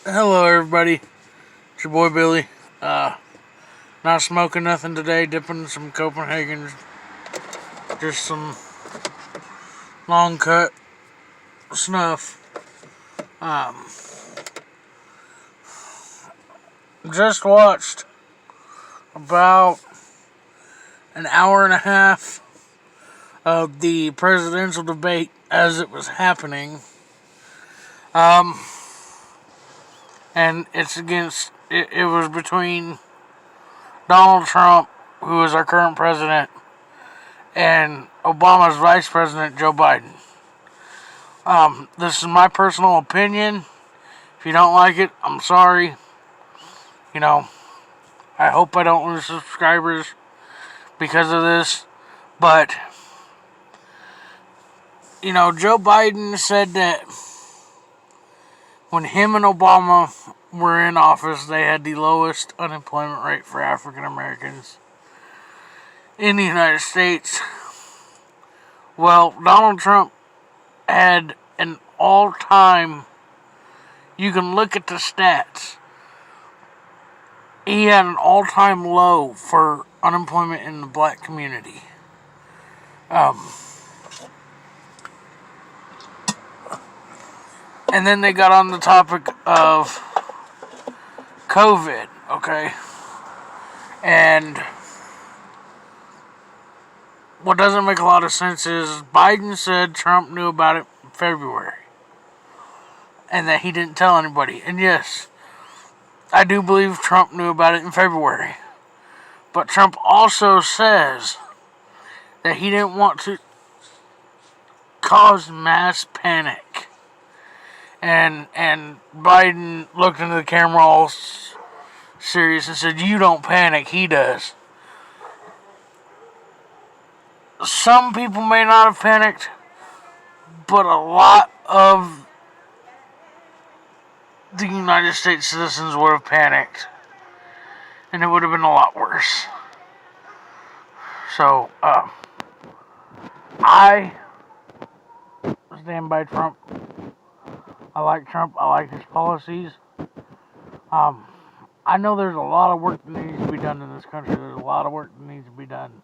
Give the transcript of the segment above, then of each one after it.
Hello, everybody. It's your boy Billy. Uh, Not smoking nothing today. Dipping some Copenhagen, just some long cut snuff. Um, just watched about an hour and a half of the presidential debate as it was happening. Um, and it's against. It was between Donald Trump, who is our current president, and Obama's vice president, Joe Biden. This is my personal opinion. If you don't like it, I'm sorry. You know, I hope I don't lose subscribers because of this. But, Joe Biden said that when him and Obama were in office, they had the lowest unemployment rate for African Americans in the United States. Well, Donald Trump had an all-time, you can look at the stats, he had an all-time low for unemployment in the black community. And then they got on the topic of COVID, okay? And what doesn't make a lot of sense is Biden said Trump knew about it in February and that he didn't tell anybody. And yes, I do believe Trump knew about it in February. But Trump also says that he didn't want to cause mass panic. And Biden looked into the camera all serious and said, "You don't panic, he does." Some people may not have panicked, but a lot of the United States citizens would have panicked. And it would have been a lot worse. So, I stand by Trump. I like Trump. I like his policies. I know there's a lot of work that needs to be done in this country. There's a lot of work that needs to be done.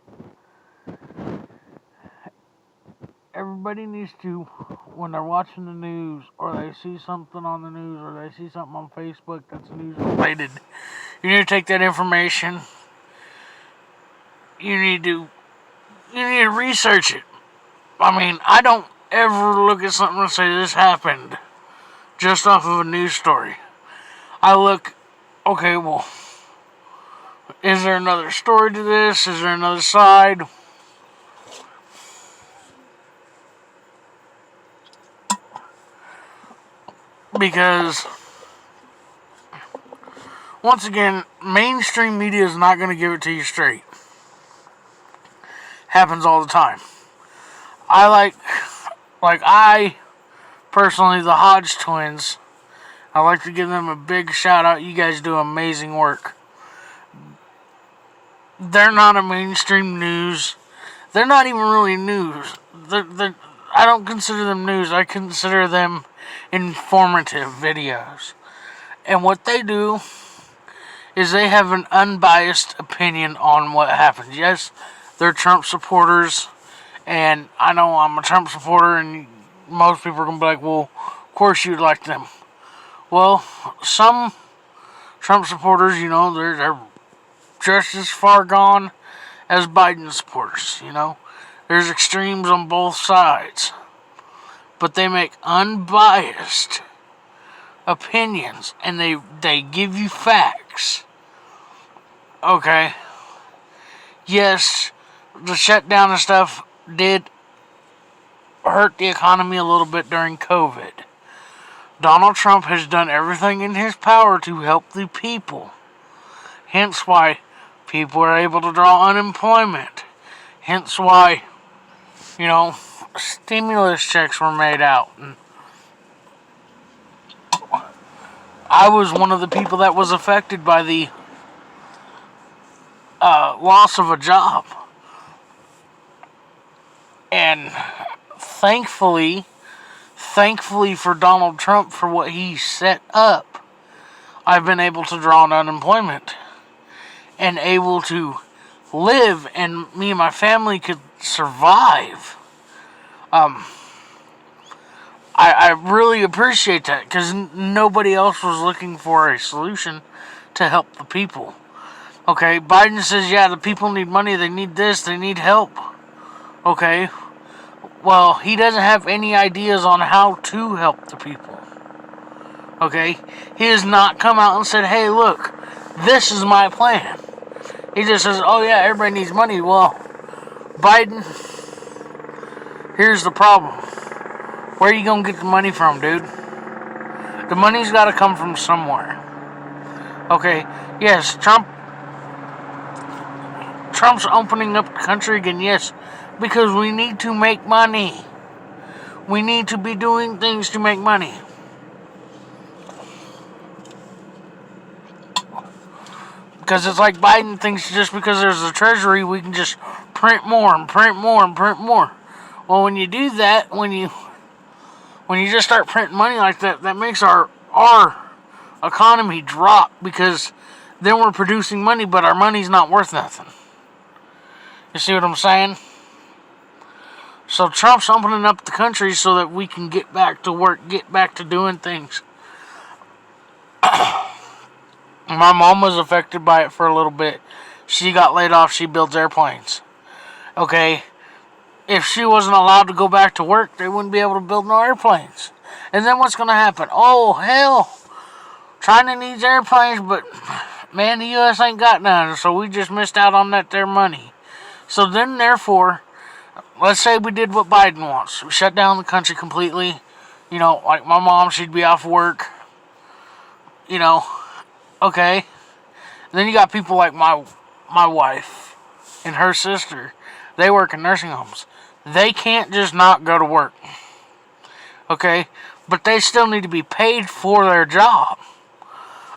Everybody needs to, when they're watching the news, or they see something on the news, or they see something on Facebook that's news related, you need to take that information. You need to research it. I mean, I don't ever look at something and say this happened just off of a news story. I look, okay, well, is there another story to this? Is there another side? Because, once again, mainstream media is not going to give it to you straight. Happens all the time. I personally, the Hodge twins, I like to give them a big shout out. You guys do amazing work. They're not a mainstream news. They're not even really news. I don't consider them news. I consider them informative videos. And what they do is they have an unbiased opinion on what happened. Yes, they're Trump supporters, and I know I'm a Trump supporter, and most people are going to be like, well, of course you'd like them. Well, some Trump supporters, they're just as far gone as Biden supporters, There's extremes on both sides. But they make unbiased opinions, and they give you facts. Okay. Yes, the shutdown and stuff did hurt the economy a little bit during COVID. Donald Trump has done everything in his power to help the people. Hence why people are able to draw unemployment. Hence why, stimulus checks were made out. And I was one of the people that was affected by the loss of a job. And thankfully for Donald Trump for what he set up, I've been able to draw on unemployment and able to live, and me and my family could survive. I really appreciate that, because nobody else was looking for a solution to help the people. Okay, Biden says, yeah, the people need money, they need this, they need help. Okay, well, he doesn't have any ideas on how to help the people. Okay, he has not come out and said, hey, look, this is my plan. He just says, oh yeah, everybody needs money. Well, Biden, here's the problem. Where are you going to get the money from, dude? The money's got to come from somewhere. Okay, yes, Trump's opening up the country again, yes, because we need to make money. We need to be doing things to make money. Because it's like Biden thinks just because there's a treasury, we can just print more and print more and print more. Well, when you do that, when you just start printing money like that, that makes our economy drop, because then we're producing money, but our money's not worth nothing. You see what I'm saying? So Trump's opening up the country so that we can get back to work, get back to doing things. My mom was affected by it for a little bit. She got laid off. She builds airplanes. Okay, if she wasn't allowed to go back to work, they wouldn't be able to build no airplanes. And then what's going to happen? Oh, hell, China needs airplanes, but man, the U.S. ain't got none, so we just missed out on their money. So then, therefore, let's say we did what Biden wants. We shut down the country completely. You know, like my mom, she'd be off work. You know, okay. And then you got people like my wife and her sister. They work in nursing homes. They can't just not go to work. Okay? But they still need to be paid for their job.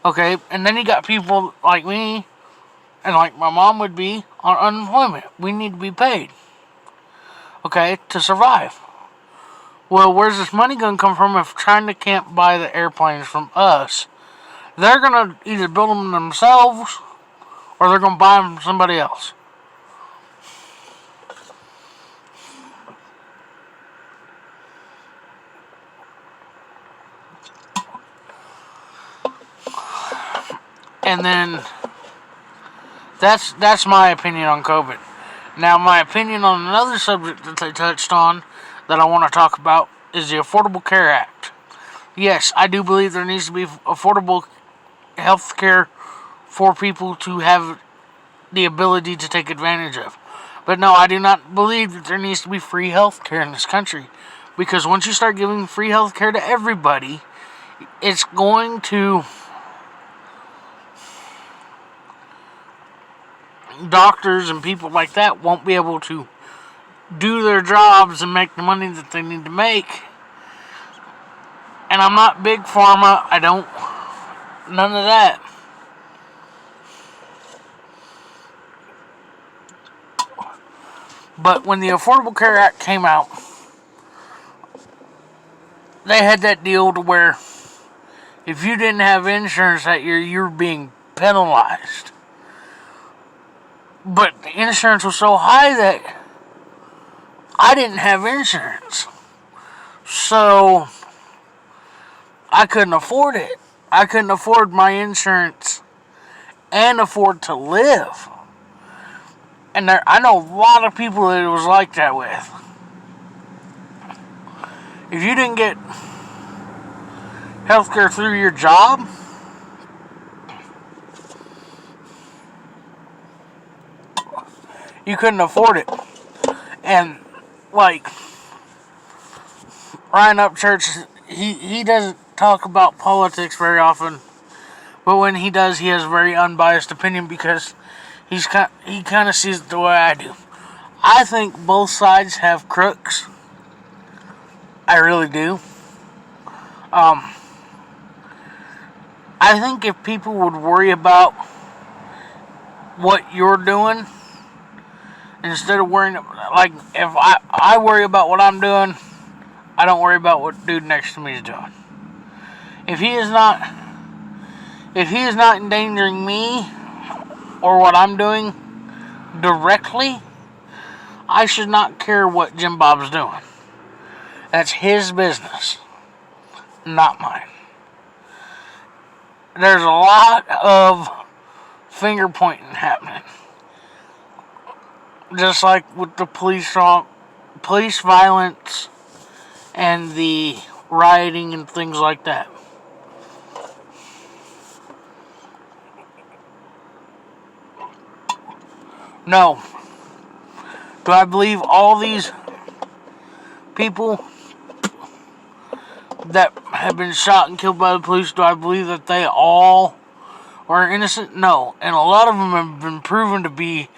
Okay? And then you got people like me and like my mom would be on unemployment. We need to be paid. Okay? To survive. Well, where's this money going to come from if China can't buy the airplanes from us? They're going to either build them themselves or they're going to buy them from somebody else. And then that's my opinion on COVID. Now, my opinion on another subject that they touched on that I want to talk about is the Affordable Care Act. Yes, I do believe there needs to be affordable health care for people to have the ability to take advantage of. But no, I do not believe that there needs to be free health care in this country. Because once you start giving free health care to everybody, it's going to... doctors and people like that won't be able to do their jobs and make the money that they need to make. And I'm not big pharma. I don't... none of that. But when the Affordable Care Act came out, they had that deal to where if you didn't have insurance that year, you were being penalized. But the insurance was so high that I didn't have insurance. So I couldn't afford it. I couldn't afford my insurance and afford to live. And I know a lot of people that it was like that with. If you didn't get healthcare through your job, you couldn't afford it. And like Ryan Upchurch, he doesn't talk about politics very often, but when he does, he has a very unbiased opinion because he kind of sees it the way I do. I think both sides have crooks. I really do. I think if people would worry about what you're doing instead of worrying, like if I worry about what I'm doing, I don't worry about what dude next to me is doing. If he is not If he is not endangering me or what I'm doing directly, I should not care what Jim Bob's doing. That's his business, not mine. There's a lot of finger pointing happening. Just like with the police violence and the rioting and things like that. No. Do I believe all these people that have been shot and killed by the police, do I believe that they all are innocent? No. And a lot of them have been proven to be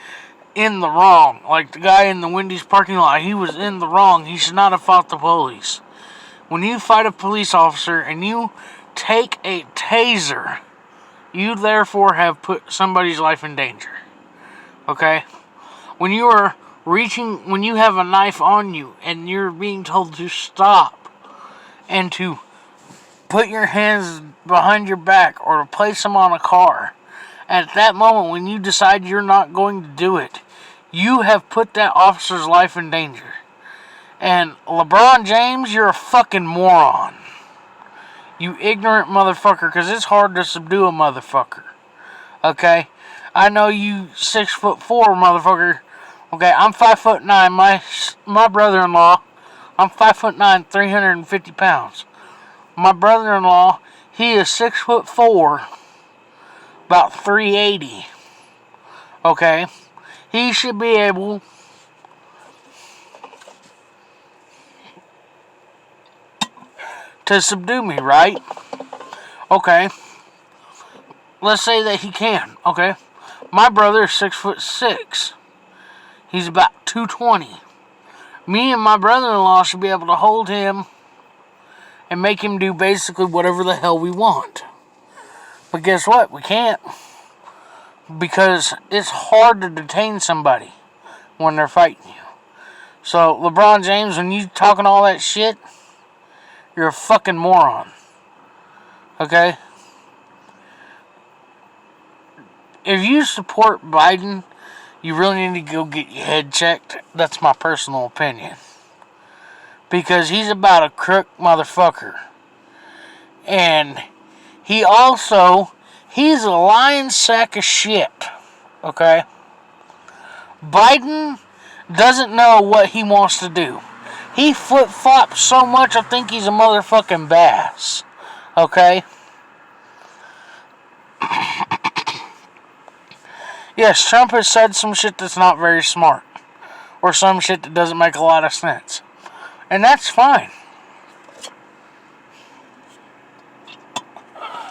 in the wrong. Like the guy in the Wendy's parking lot, he was in the wrong. He should not have fought the police. When you fight a police officer and you take a taser, you therefore have put somebody's life in danger. Okay? When you are when you have a knife on you and you're being told to stop and to put your hands behind your back or to place them on a car, at that moment when you decide you're not going to do it, you have put that officer's life in danger. And LeBron James, you're a fucking moron. You ignorant motherfucker, because it's hard to subdue a motherfucker. Okay? I know you 6'4" motherfucker. Okay, I'm 5'9". My brother-in-law, I'm 5'9", 350 pounds. My brother-in-law, he is 6'4", about 380. Okay? He should be able to subdue me, right? Okay. Let's say that he can, okay? My brother is 6'6". He's about 220. Me and my brother-in-law should be able to hold him and make him do basically whatever the hell we want. But guess what? We can't. Because it's hard to detain somebody when they're fighting you. So, LeBron James, when you talking all that shit, you're a fucking moron. Okay? If you support Biden, you really need to go get your head checked. That's my personal opinion. Because he's about a crook motherfucker. And he's a lying sack of shit. Okay? Biden doesn't know what he wants to do. He flip-flops so much, I think he's a motherfucking bass. Okay? Yes, Trump has said some shit that's not very smart. Or some shit that doesn't make a lot of sense. And that's fine.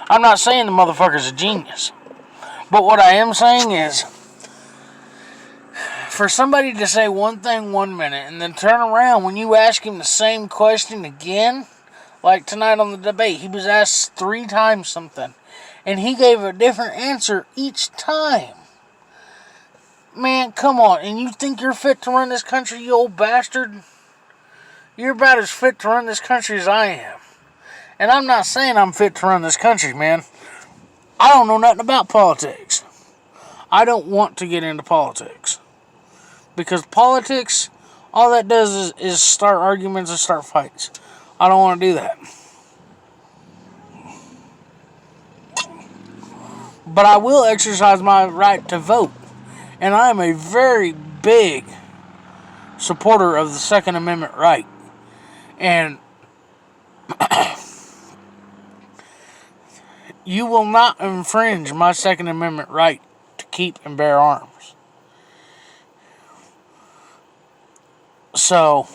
I'm not saying the motherfucker's a genius. But what I am saying is, for somebody to say one thing 1 minute and then turn around when you ask him the same question again, like tonight on the debate, he was asked 3 times something, and he gave a different answer each time. Man, come on, and you think you're fit to run this country, you old bastard? You're about as fit to run this country as I am. And I'm not saying I'm fit to run this country, man. I don't know nothing about politics. I don't want to get into politics. Because politics, all that does is start arguments and start fights. I don't want to do that. But I will exercise my right to vote. And I am a very big supporter of the Second Amendment right. And you will not infringe my Second Amendment right to keep and bear arms. So,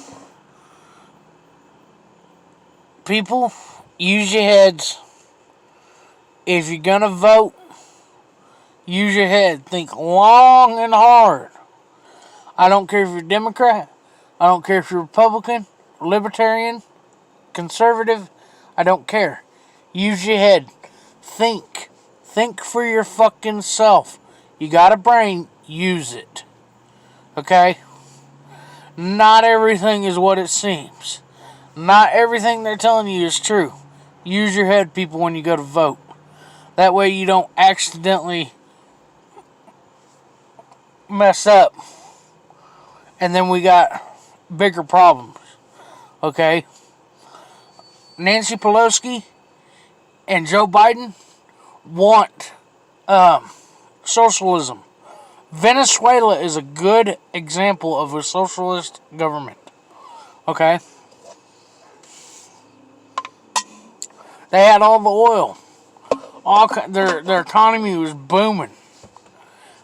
people, use your heads. If you're gonna vote, use your head. Think long and hard. I don't care if you're Democrat. I don't care if you're Republican, Libertarian, Conservative. I don't care. Use your head. Think. Think for your fucking self. You got a brain, use it. Okay? Not everything is what it seems. Not everything they're telling you is true. Use your head, people, when you go to vote. That way you don't accidentally mess up. And then we got bigger problems. Okay? Nancy Pelosi and Joe Biden want socialism. Venezuela is a good example of a socialist government. Okay? They had all the oil. Their economy was booming.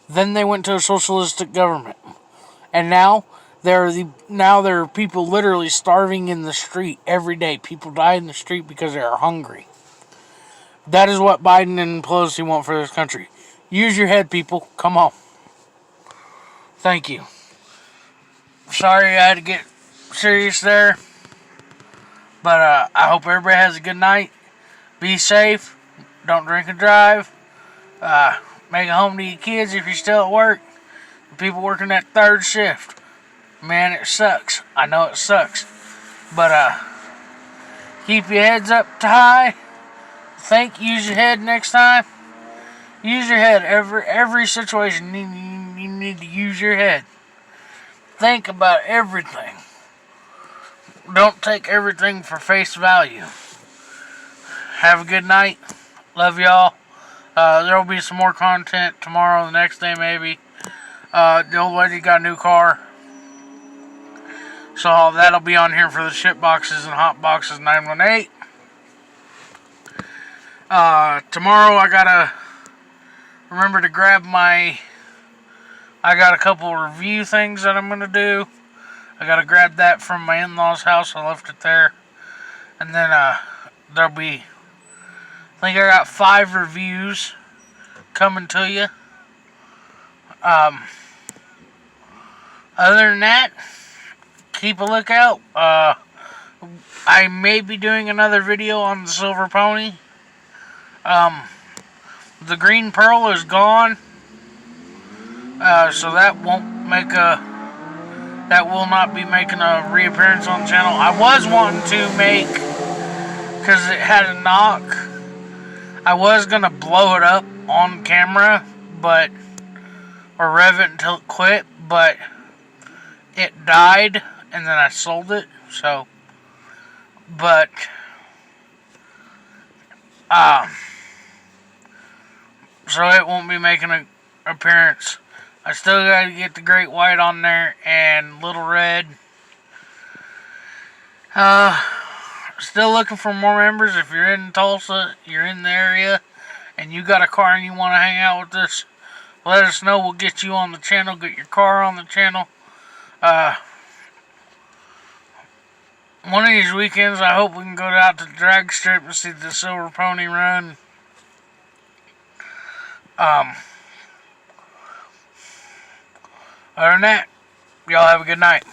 Then they went to a socialistic government. And now there are people literally starving in the street every day. People die in the street because they are hungry. That is what Biden and Pelosi want for this country. Use your head, people. Come on. Thank you. Sorry I had to get serious there. But I hope everybody has a good night. Be safe. Don't drink and drive. Make it home to your kids if you're still at work. People working that third shift. Man, it sucks. I know it sucks. But keep your heads up high. Use your head next time. Use your head. Every situation, you need to use your head. Think about everything. Don't take everything for face value. Have a good night. Love y'all. There will be some more content tomorrow, the next day maybe. The old lady got a new car. So that'll be on here for the ship boxes and hot boxes 918. Tomorrow I gotta remember to grab I got a couple review things that I'm gonna do. I gotta grab that from my in-laws' house. I left it there. And then there'll be, I think I got 5 reviews coming to you. Other than that, keep a lookout. I may be doing another video on the silver pony. The green pearl is gone. So that will not be making a reappearance on the channel. I was wanting to make, because it had a knock, I was going to blow it up on camera, or rev it until it quit, but it died, and then I sold it, so it won't be making an appearance. I still gotta get the great white on there and little red. Still looking for more members. If you're in Tulsa, you're in the area, and you got a car and you want to hang out with us, let us know. We'll get you on the channel, get your car on the channel. One of these weekends, I hope we can go out to the drag strip and see the silver pony run. Other than that, y'all have a good night.